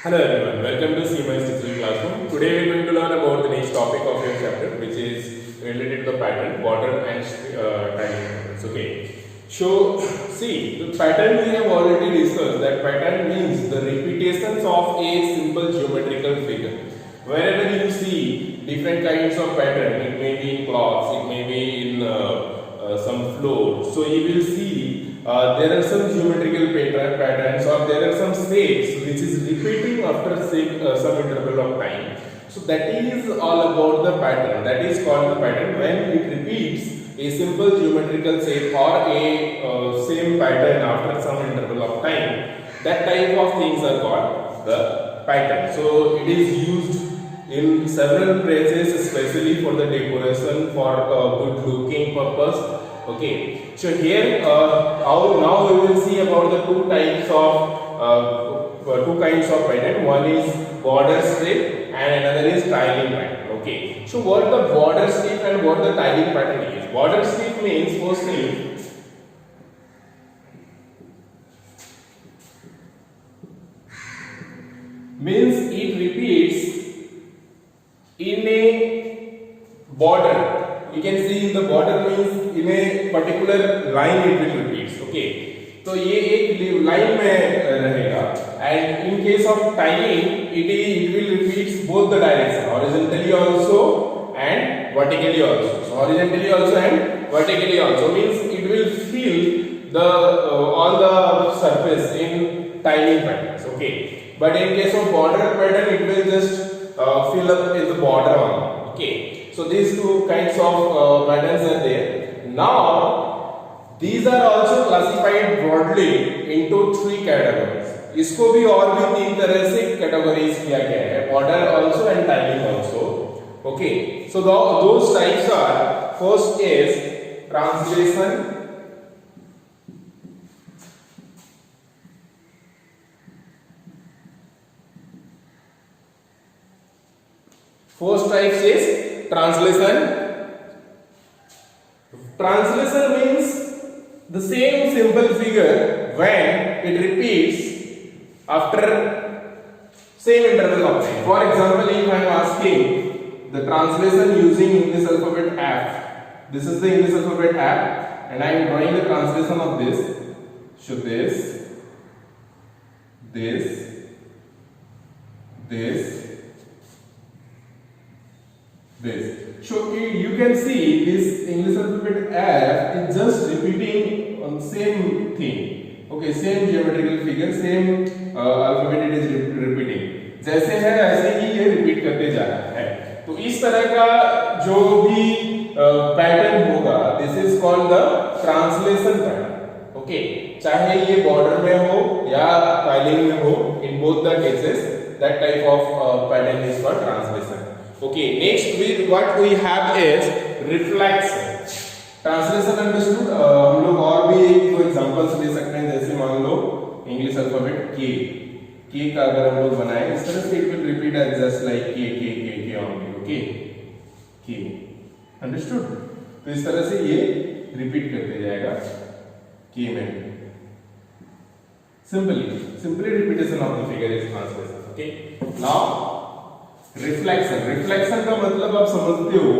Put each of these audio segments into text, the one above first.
Hello everyone, welcome to CMS Digital Classroom. Today we are going to learn about the next topic of your chapter, which is related to the pattern, border and tiling patterns. Okay. So, see, the pattern we have already discussed. That pattern means the repetitions of a simple geometrical figure. Wherever you see different kinds of pattern, it may be in cloths, it may be in some floor. So you will see there are some geometrical patterns or there are some shapes which is repeating after some interval of time. So that is all about the pattern. That is called the pattern when it repeats a simple geometrical shape or a same pattern after some interval of time. That type of things are called the pattern. So it is used in several places, especially for the decoration, for good looking purpose. Okay, so here now we will see about the two kinds of pattern. One is border strip and another is tiling pattern. Okay, so what the border strip and what the tiling pattern is? Border strip means firstly it repeats in a border. You can see in the border means in a particular line it will repeats. Okay, तो ये एक line में रहेगा. And in case of tiling, it will repeats both the direction, horizontally also and vertically also. So horizontally also and vertically also means it will fill the all the surface in tiling patterns. Okay, but in case of border pattern, it will just fill up in the border only. Okay, so these two kinds of patterns are there. Now these are also classified broadly into three categories. इसको भी और भी तीन तरह से categories किया गया है, border also and tiling also. Okay, so those types are, first is translation, first type is translation. Translation means the same simple figure when it repeats after same interval of time. For example, if I am asking the translation using English alphabet F, this is the English alphabet F, and I am drawing the translation of this. So this, this, so you can see this English alphabet F is just repeating on same thing. Okay, same geometrical figure, same alphabet it is repeating. जैसे है ऐसे ही ये repeat करते जा रहा है. तो इस तरह का जो भी पैटर्न होगा, this is called the translation pattern. Okay, चाहे ये border में हो या tiling में हो, in both the cases, that type of pattern is called translation. Okay, next what we have is reflection. Translation understood. हम लोग और भी एक दो एग्जांपल्स ले सकते हैं. जैसे मान लो इंग्लिश अल्फाबेट के का अगर हम लोग बनाएं इस तरह से, it will repeat as just like के ओनली. ओके, के अंडरस्टूड. तो इस तरह से ये रिपीट करते जाएगा के में. Simply repetition of the figure is translation. Okay, now reflection का मतलब आप समझते हो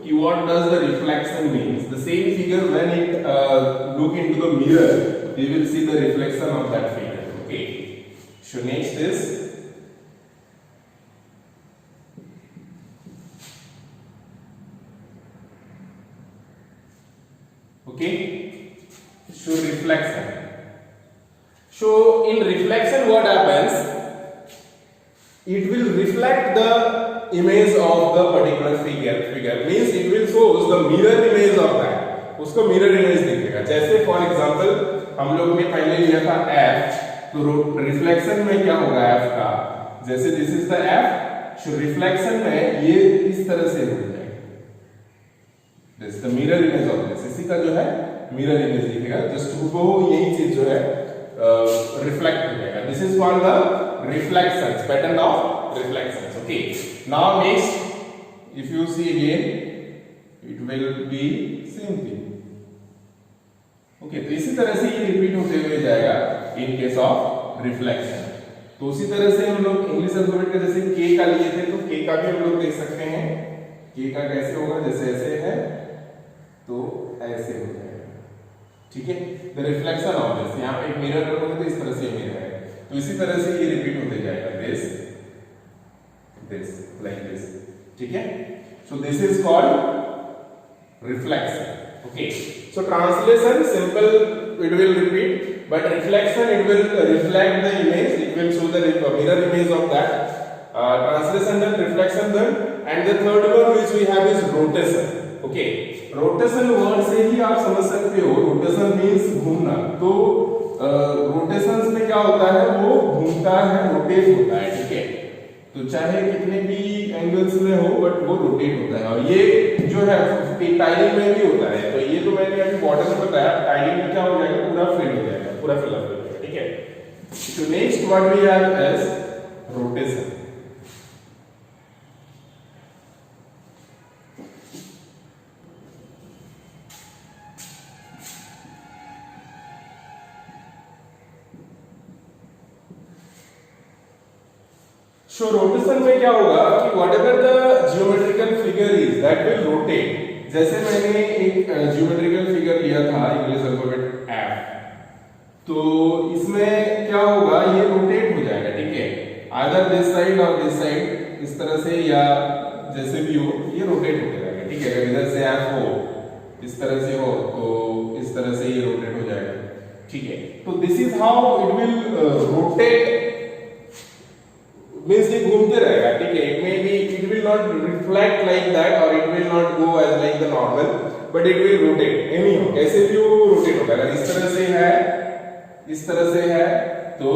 कि what does the reflection means. The same figure when it look into the mirror, we will see the reflection of that figure. Okay, so next is okay, so reflection. So in reflection what happens, it will reflect the image of the particular figure means it will shows the mirror image of that. उसको mirror image दिखेगा. जैसे for example हम लोग ने पहले लिया था f, तो reflection में क्या होगा f का, जैसे this is the f, so reflection में ये इस तरह से हो जाएगा. this is the mirror image of this. इसी का जो है mirror image दिखेगा. just वो यही चीज जो है reflect हो जाएगा. this is called the reflections, pattern of reflections. Okay, now next if you see again it will be same thing. Okay, तो इसी तरह से ये रिपीट होते हुए जाएगा in case of reflection. तो उसी तरह से हम लोग इंग्लिश अल्फाबेट का जैसे के का लिए थे तो के का भी हम लोग देख सकते हैं। के का कैसे होगा, जैसे ऐसे है तो ऐसे हो जाएगा, ठीक है। द रिफ्लेक्शन ऑफ दिस, यहाँ पे एक मिरर रखोगे तो इस तरह से मिरर है, तो इसी तरह से ये रिपीट होते जाएगा, दिस लाइक दिस, ठीक है। So this is called reflection, okay. So translation simple, it will repeat, but reflection it will reflect the image, it will show the mirror image of that. Translation done, reflection done, and the third one which we have is rotation, okay. rotation word से ही आप समझ सकते हो, rotation means घूमना, तो rotations में क्या होता है, वो घूमता है, रोटेट होता है, ठीक है। तो चाहे कितने भी एंगल्स में हो बट वो रोटेट होता है, और ये जो है टाइलिंग में भी होता है। तो ये तो मैंने अभी बॉर्डर में बताया, टाइलिंग में क्या हो जाएगा, पूरा फिल हो जाएगा, पूरा फिलअप हो जाएगा, ठीक है। तो next what we have as rotation. So rotation में क्या होगा कि whatever the geometrical figure is that will rotate. जैसे मैंने एक जियोमेट्रिकल फिगर लिया था इंग्लिश अल्फाबेट एफ, तो इसमें क्या होगा, ये रोटेट हो जाएगा, ठीक है। आइदर दिस साइड और दिस साइड, इस तरह से या जैसे भी हो, ये रोटेट होते जाएगा, ठीक है। अगर इधर से एफ हो, इस तरह से हो, तो इस तरह से ये रोटेट हो जाएगा, ठीक है। तो this is how it will rotate, means ये घूमते रहेगा, ठीक है। It may be, it will not reflect like that और it will not go as like the normal, but it will rotate anyhow, कैसे भी वो रोटेट होगा। अगर इस तरह से है, इस तरह से है, तो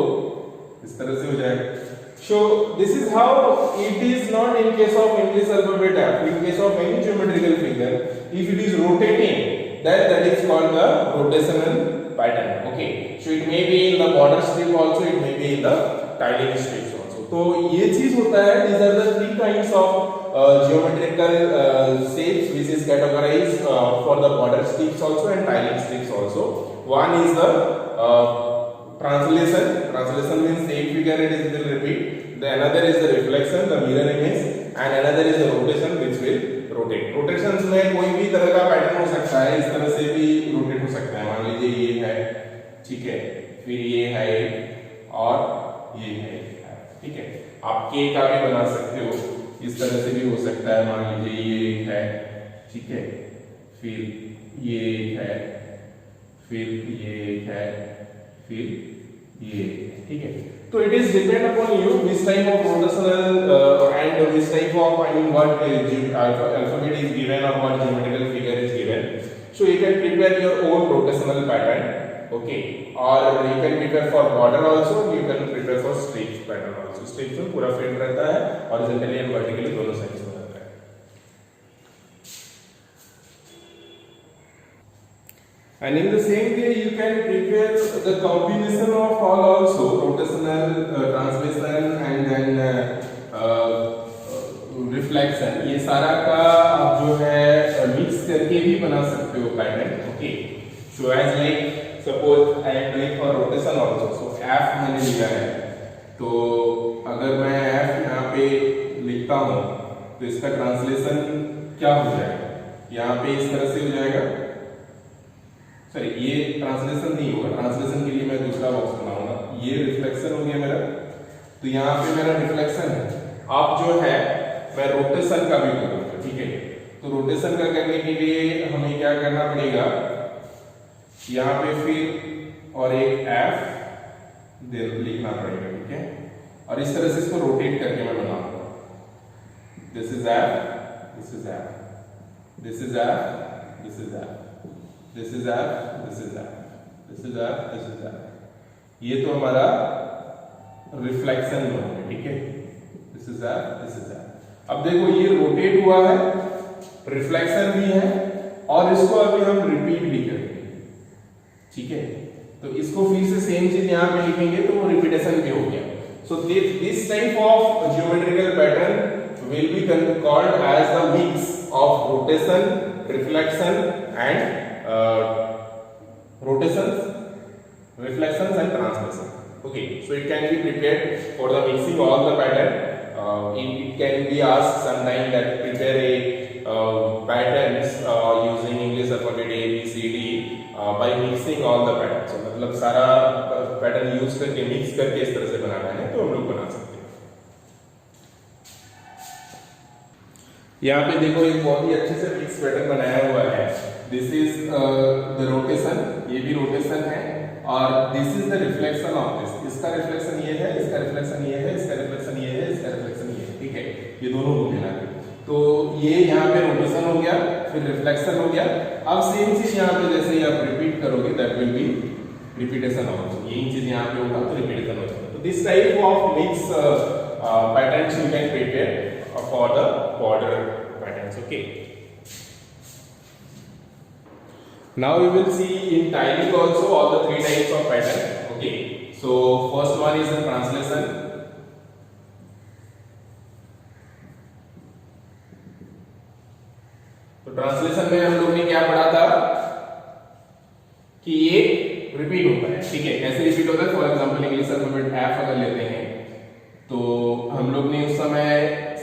इस तरह से हो जाएगा। So this is how it is not in case of English alphabet F, in case of any geometrical figure, if it is rotating, then that is called the rotational pattern, okay. So it may be in the border strip also, it may be in the tiling strips also. तो ये चीज होता है, these are the three kinds of geometrical shapes which is categorized for the border strips also and tiling strips also. One is the translation. Translation means same figure it is will repeat. The another is the reflection, the mirror image, and another is the rotation which will rotate. Rotations में कोई भी तरह का pattern हो सकता है, इस तरह से भी रोटेट हो सकता है। मान लीजिए ये है, ठीक है, फिर ये है और ये है, ठीक है। आप के का भी बना सकते हो, इस तरह से भी हो सकता है। मान लीजिए ये एक है, ठीक है, फिर ये एक है, फिर ये एक है, फिर ये, ठीक है। तो it is depend upon you which type of rotational and which type of, I mean, what alphabet is given or what geometrical figure is given. So you can prepare your own rotational pattern, okay, or you can prepare for border also, you can prepare for strips pattern also. Strips में पूरा fit रहता है, horizontally and vertically दोनों sides में रहता है। And in the same way you can prepare the combination of all also, rotational, translation and then reflection, ये सारा का आप जो है मिक्स करके भी बना सकते हो pattern, okay. So as like suppose I am doing for rotation also, so F मैंने लिया है, तो अगर मैं F यहाँ पे लिखता हूँ तो इसका ट्रांसलेशन क्या हो जाएगा, यहाँ पे इस तरह से हो जाएगा। सॉरी, ये ट्रांसलेशन नहीं होगा, ट्रांसलेशन के लिए मैं दूसरा बॉक्स बनाऊंगा। ये रिफ्लेक्शन हो गया मेरा, तो यहाँ पे मेरा रिफ्लेक्शन है। अब जो है मैं रोटेशन का भी करूंगा, ठीक है। तो रोटेशन का करने के लिए हमें क्या करना पड़ेगा, यहाँ पे फिर और एक एफ लिखना पड़ेगा, ठीक है। और इस तरह से इसको रोटेट करके मैं बनाऊंगा। This is F, this is F, this is F, this is F, this is F, this is F, this is F, this is F. ये तो हमारा रिफ्लेक्शन में होगा, ठीक है। This is F, this is F. अब देखो ये रोटेट हुआ है, रिफ्लेक्शन भी है, और इसको अभी हम रिपीट भी करेंगे, ठीक है। तो इसको फिर से सेम चीज यहाँ पे लिखेंगे तो वो रिपीटेशन भी हो गया। So this type of geometrical pattern will be called as the mix of rotation, reflection and rotations, reflections and translations. Okay, so it can be prepared for the mixing all the pattern. It can be asked sometime that prepare a patterns using English alphabet A B C D by mixing all the patterns. So मतलब सारा pattern use करके mix करके इस तरह से बनाना है तो हम लोग बना सकते हैं। यहाँ पे देखो एक बहुत ही अच्छे से मिक्स पैटर्न बनाया हुआ है। दिस इज द रोटेशन, ये भी रोटेशन है और this is the reflection of this. इसका रिफ्लेक्शन ये है, इसका रिफ्लेक्शन ये है, इसका रिफ्लेक्शन ये है, इसका रिफ्लेक्शन ये है, ठीक है, ये दोनों हो मिला के। तो ये यहाँ पे रोटेशन हो गया, फिर रिफ्लेक्शन हो गया। अब सेम चीज यहाँ पे जैसे ही आप रिपीट करोगे that will be repetition also. यही चीज यहाँ पे होगा तो रिपीटेशन हो जाएगा। तो this type of mix patterns you can prepare for the border patterns. Okay, now we will see in tiling also all the three types of pattern. Okay, so first one is the translation. तो translation में हम लोग ने क्या पढ़ा था कि ये रिपीट होता है, ठीक है, कैसे रिपीट होता है। For example English alphabet F अगर लेते हैं तो हम लोग ने उस समय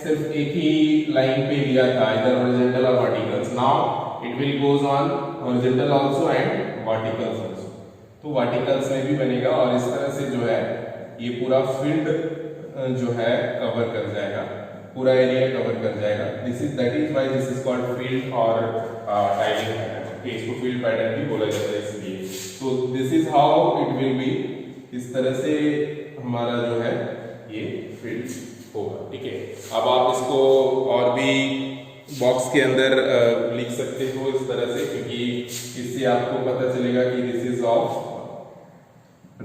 सिर्फ एक ही लाइन पे लिया था, इधर हॉरिजॉन्टल और verticals. Now it will goes on horizontal also and verticals also। तो verticals में भी बनेगा और इस तरह से जो है ये पूरा फील्ड जो है कवर कर जाएगा, पूरा एरिया कवर कर जाएगा। This is that is why this is called field और टाइलिंग पैटर्न। इसको फील्ड पैटर्न भी बोला जाता है इसलिए। तो this is how it will be, इस तरह से हमारा जो है ये फील्ड होगा, ठीक है। अब आप इसको और भी बॉक्स के अंदर लिख सकते हो इस तरह से, क्योंकि इससे आपको पता चलेगा कि this is of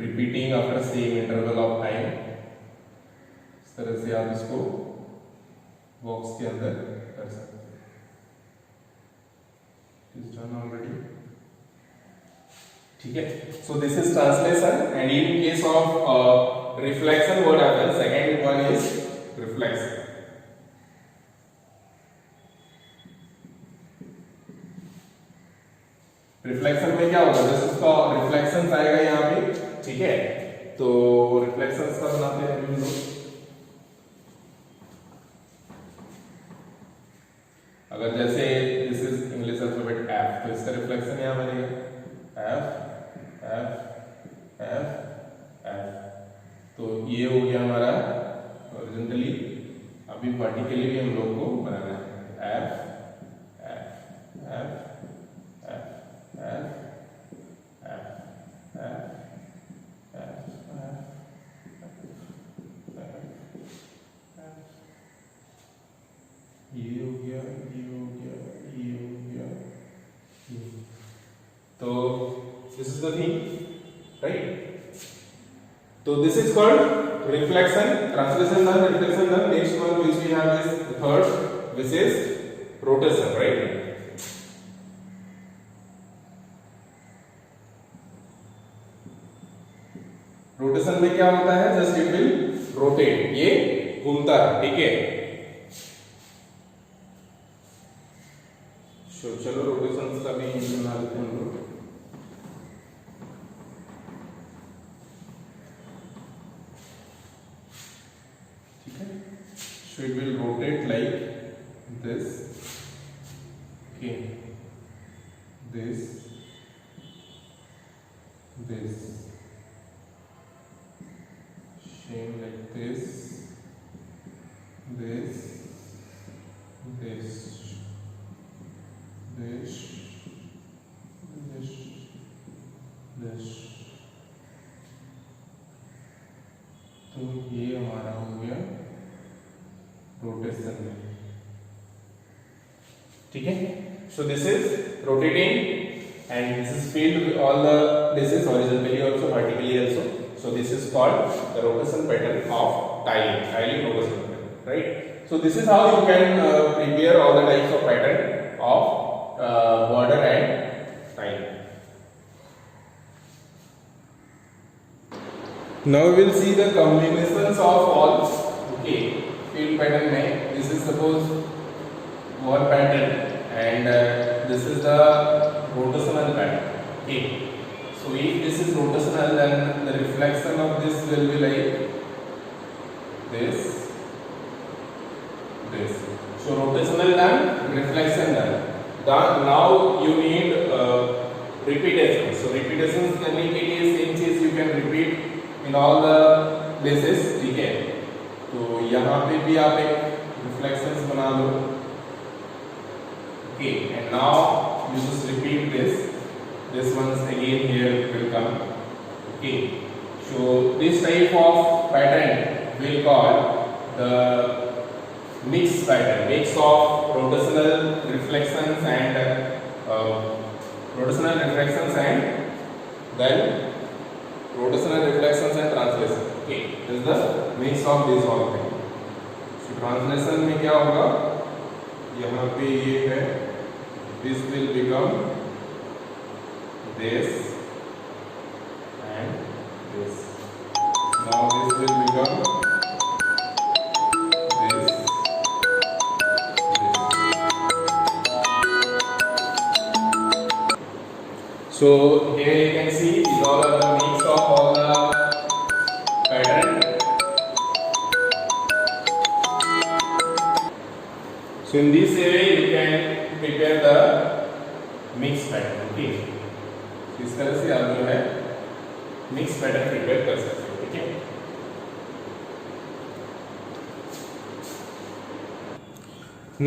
repeating after same interval of time. इस तरह से आप इसको बॉक्स के अंदर कर सकते हैं। इज डन ऑलरेडी, ठीक है। So this is translation and in case of reflection what happens, second one is reflection. Reflection में क्या होगा, जैसे उसका रिफ्लेक्शन आएगा यहाँ पे, ठीक है। तो रिफ्लेक्शन का बनाते हैं हम लोग। अगर जैसे this is English alphabet F, तो इसका रिफ्लेक्शन यहाँ बनेगा एफ एफ एफ एफ। तो ये हो गया हमारा हॉरिजॉन्टली। अभी वर्टिकली भी हम लोग को बनाना है एफ एफ एफ ये हो गया, ये हो गया, ये हो गया, ये। तो this is the thing, right. तो this is called reflection, translation done, reflection done। Next one which we have is the third, which is rotation, right। Rotation में क्या होता है, जस्ट इट विल रोटेट, ये घूमता है, ठीक है। चलो रोटेशन का भी बना लेते हैं हम लोग। ठीक है, so it will rotate like this, okay, this this same like this, this, this, this, this, this। तो ये हमारा हो गया रोटेशन में, ठीक है। So this is rotating and this is filled with all the, this is horizontally also, vertically also। So this is called the rotation pattern of tiling rotation pattern, right? So this is how you can prepare all the types of pattern of border and tiling। Now we will see the combinations of all, okay, field pattern में। This is suppose one pattern and this is the rotational pattern, okay। So if this is rotational, then the reflection of this will be like this, this. So rotational done, reflection done. Now you need repetition. So repetitions करने के लिए same चीज you can repeat in all the places. ठीक है. तो यहाँ पे भी आप एक reflections बना लो. Okay, and now you just repeat this. This one's again here will come. Okay, so this type of pattern will call the mix pattern, mix of rotational reflections and then rotational reflections and translation. Okay, this is the mix of these all things. So translation में क्या होगा? यहाँ पे ये है, this will become this and this. Now this will become this, this. So here you can see these all are the mix of all the pattern. So in this way you can prepare the mix pattern. Okay. इस तरह से आप जो है mix pattern prepare कर सकते हो. ठीक है.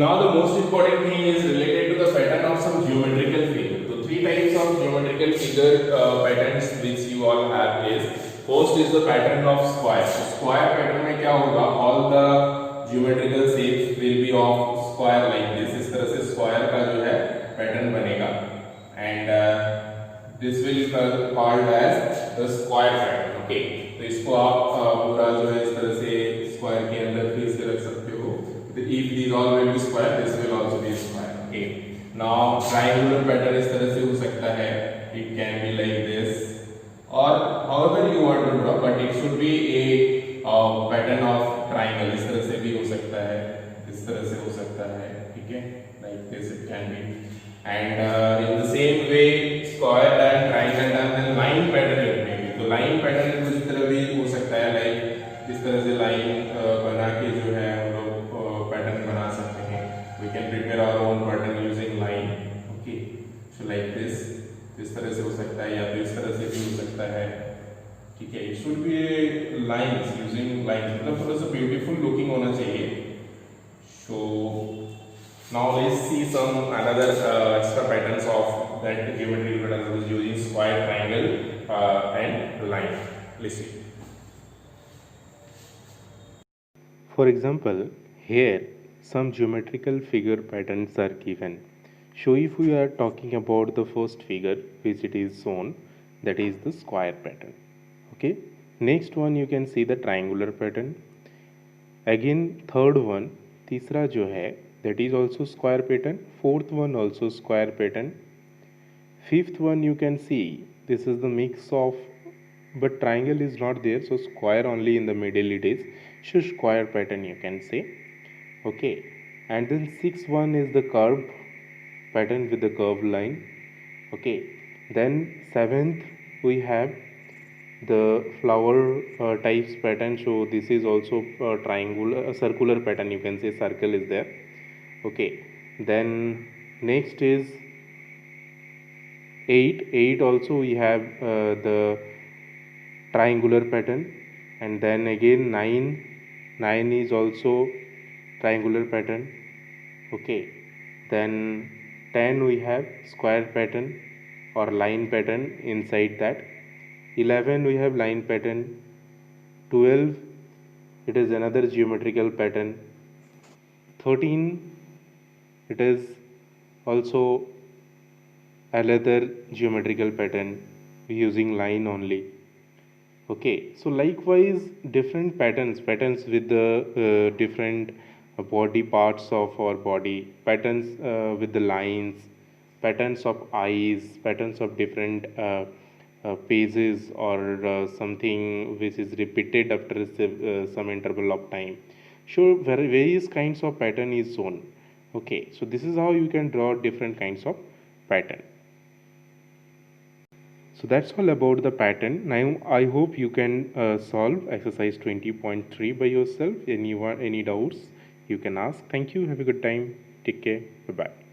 Now the most important thing is related to the pattern of some geometrical figure. So three types of geometrical figure patterns which you all have is, first is the pattern of square. So square pattern में क्या होगा? All the geometrical shapes will be of square like this. इस तरह से square का जो है pattern बनेगा. And this will be called as the square pattern. Okay, तो इसको आप पूरा जो है इस तरह से स्क्वायर के अंदर फिर से रख सकते हो. If these all will be square, this will also be square. Okay, now triangular pattern इस तरह से हो सकता है. It can be like this or however you want to draw, but it should be a pattern of triangle. इस तरह से भी हो सकता है, इस तरह से हो सकता है. ठीक है, like this it can be. And in the same way square and triangle and then line pattern रखने. तो line pattern इस तरह भी हो सकता है, like इस तरह से line बना के जो है हम लोग pattern बना सकते हैं. We can prepare our own pattern using line. Okay, so like this, इस तरह से हो सकता है या तो इस तरह से भी हो सकता है. ठीक है, it should be lines, using lines, मतलब थोड़ा सा beautiful looking होना चाहिए. So now let's see some another extra patterns of that geometrical pattern using square, triangle and line. Let's see. For example, here some geometrical figure patterns are given. So if we are talking about the first figure which it is shown, that is the square pattern. Okay, next one you can see the triangular pattern. Again third one, तीसरा जो है that is also square pattern. Fourth one also square pattern. Fifth one you can see this is the mix of, but triangle is not there, so square only in the middle it is, so square pattern you can say. Okay, and then sixth one is the curve pattern with the curved line. Okay, then seventh we have the flower types pattern, so this is also triangular, circular pattern, you can say circle is there. Okay, then next is 8 also we have the triangular pattern, and then again 9 is also triangular pattern. Okay, then 10 we have square pattern or line pattern inside that. 11 we have line pattern. 12 it is another geometrical pattern. 13 it is also another geometrical pattern using line only. Okay, so likewise different patterns with the different body parts of our body, patterns with the lines, patterns of eyes, patterns of different pages or something which is repeated after some interval of time. So various kinds of pattern is shown. Okay, so this is how you can draw different kinds of pattern. So that's all about the pattern. Now I hope you can solve exercise 20.3 by yourself. Any doubts you can ask. Thank you. Have a good time. Take care. Bye bye.